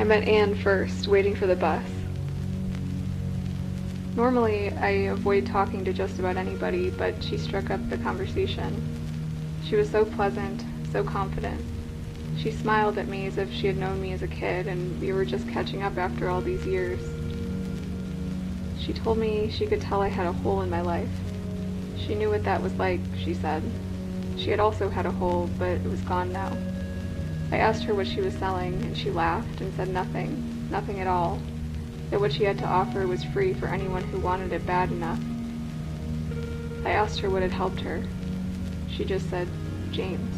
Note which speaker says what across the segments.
Speaker 1: I met Anne first, waiting for the bus. Normally, I avoid talking to just about anybody, but she struck up the conversation. She was so pleasant, so confident. She smiled at me as if she had known me as a kid, and we were just catching up after all these years. She told me she could tell I had a hole in my life. She knew what that was like, she said. She had also had a hole, but it was gone now. I asked her what she was selling, and she laughed and said nothing at all, that what she had to offer was free for anyone who wanted it bad enough. I asked her what had helped her. She just said, James.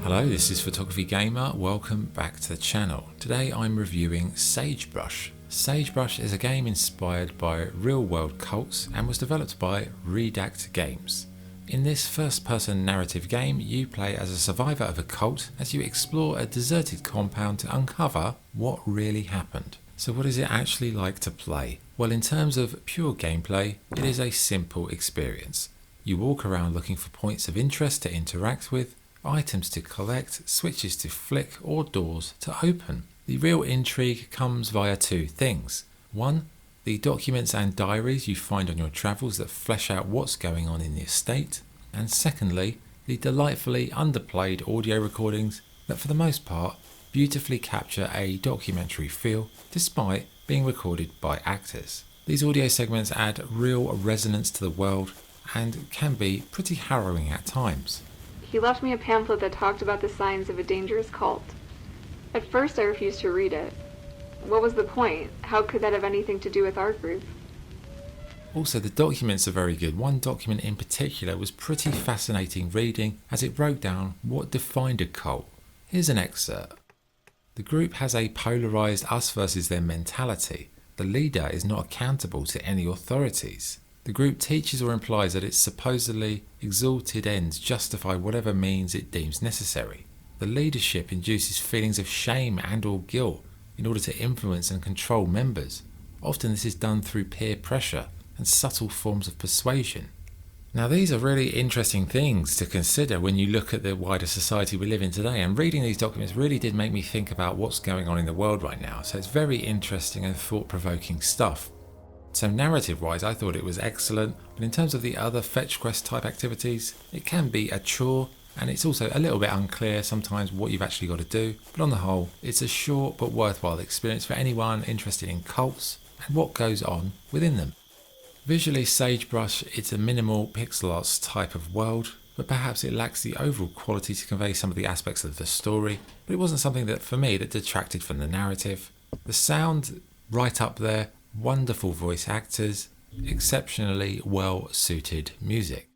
Speaker 2: Hello, this is Photography Gamer. Welcome back to the channel. Today I'm reviewing Sagebrush. Sagebrush is a game inspired by real-world cults and was developed by Redact Games. In this first-person narrative game, you play as a survivor of a cult as you explore a deserted compound to uncover what really happened. So what is it actually like to play? Well, in terms of pure gameplay, it is a simple experience. You walk around looking for points of interest to interact with, items to collect, switches to flick, or doors to open. The real intrigue comes via two things. One, the documents and diaries you find on your travels that flesh out what's going on in the estate. And secondly, the delightfully underplayed audio recordings that for the most part beautifully capture a documentary feel despite being recorded by actors. These audio segments add real resonance to the world and can be pretty harrowing at times.
Speaker 1: He left me a pamphlet that talked about the signs of a dangerous cult. At first I refused to read it. What was the point? How could that have anything to do with our group?
Speaker 2: Also, the documents are very good. One document in particular was pretty fascinating reading as it broke down what defined a cult. Here's an excerpt. The group has a polarized us versus them mentality. The leader is not accountable to any authorities. The group teaches or implies that its supposedly exalted ends justify whatever means it deems necessary. The leadership induces feelings of shame and or guilt in order to influence and control members. Often this is done through peer pressure and subtle forms of persuasion. Now these are really interesting things to consider when you look at the wider society we live in today, and reading these documents really did make me think about what's going on in the world right now, so it's very interesting and thought-provoking stuff. So narrative wise I thought it was excellent, but in terms of the other fetch quest type activities, it can be a chore. And it's also a little bit unclear sometimes what you've actually got to do, but on the whole, it's a short but worthwhile experience for anyone interested in cults and what goes on within them. Visually, Sagebrush, it's a minimal pixel arts type of world, but perhaps it lacks the overall quality to convey some of the aspects of the story, but it wasn't something that for me that detracted from the narrative. The sound, right up there, wonderful voice actors, exceptionally well suited music.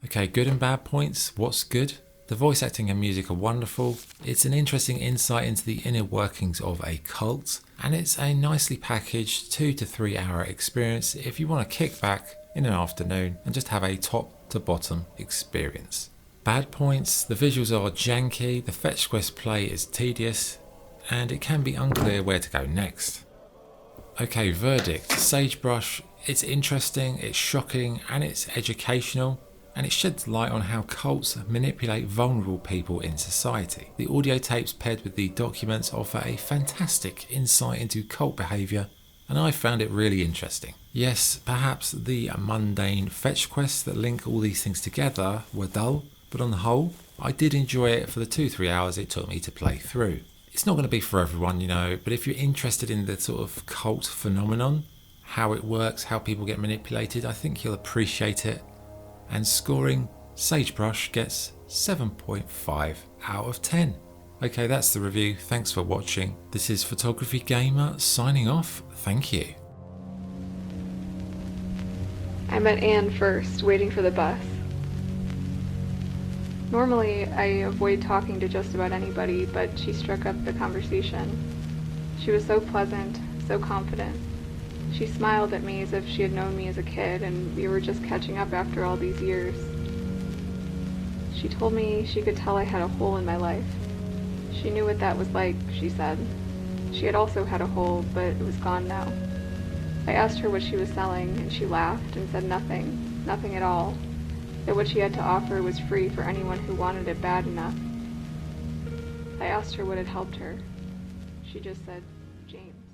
Speaker 2: Okay, good and bad points. What's good? The voice acting and music are wonderful. It's an interesting insight into the inner workings of a cult, and it's a nicely packaged 2 to 3 hour experience if you want to kick back in an afternoon and just have a top to bottom experience. Bad points, the visuals are janky, the fetch quest play is tedious, and it can be unclear where to go next. Okay, verdict. Sagebrush, it's interesting, it's shocking, and it's educational. And it sheds light on how cults manipulate vulnerable people in society. The audio tapes paired with the documents offer a fantastic insight into cult behaviour, and I found it really interesting. Yes, perhaps the mundane fetch quests that link all these things together were dull, but on the whole, I did enjoy it for the 2-3 hours it took me to play through. It's not going to be for everyone, but if you're interested in the sort of cult phenomenon, how it works, how people get manipulated, I think you'll appreciate it. And scoring, Sagebrush gets 7.5 out of 10. Okay, that's the review. Thanks for watching. This is Photography Gamer signing off. Thank you.
Speaker 1: I met Anne first, waiting for the bus. Normally, I avoid talking to just about anybody, but she struck up the conversation. She was so pleasant, so confident. She smiled at me as if she had known me as a kid, and we were just catching up after all these years. She told me she could tell I had a hole in my life. She knew what that was like, she said. She had also had a hole, but it was gone now. I asked her what she was selling, and she laughed and said nothing at all, that what she had to offer was free for anyone who wanted it bad enough. I asked her what had helped her. She just said, James.